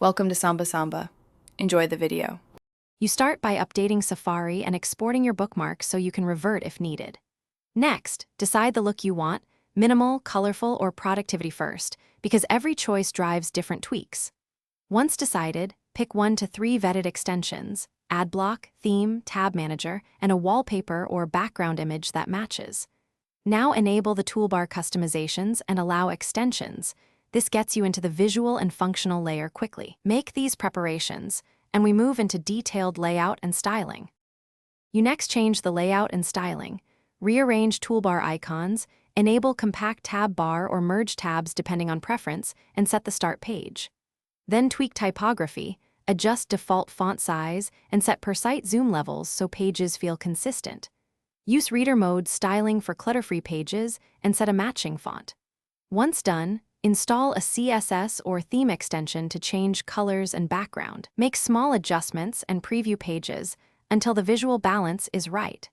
Welcome to Samba Samba. Enjoy the video. You start by updating Safari and exporting your bookmarks so you can revert if needed. Next, decide the look you want, minimal, colorful, or productivity first, because every choice drives different tweaks. Once decided, pick 1 to 3 vetted extensions, ad block, theme, tab manager, and a wallpaper or background image that matches. Now enable the toolbar customizations and allow extensions. This gets you into the visual and functional layer quickly. Make these preparations, and we move into detailed layout and styling. You next change the layout and styling, rearrange toolbar icons, enable compact tab bar or merge tabs depending on preference, and set the start page. Then tweak typography, adjust default font size, and set per site zoom levels so pages feel consistent. Use reader mode styling for clutter-free pages and set a matching font. Once done, install a CSS or theme extension to change colors and background. Make small adjustments and preview pages until the visual balance is right.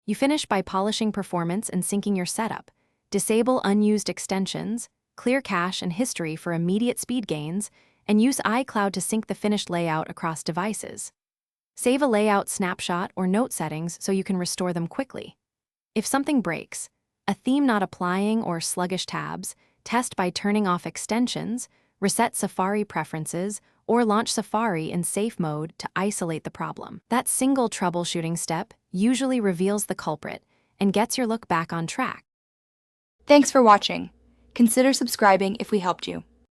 You finish by polishing performance and syncing your setup. Disable unused extensions, clear cache and history for immediate speed gains, and use iCloud to sync the finished layout across devices. Save a layout snapshot or note settings so you can restore them quickly. If something breaks, a theme not applying or sluggish tabs, test by turning off extensions, reset Safari preferences, or launch Safari in safe mode to isolate the problem. That single troubleshooting step usually reveals the culprit and gets your look back on track. Thanks for watching. Consider subscribing if we helped you.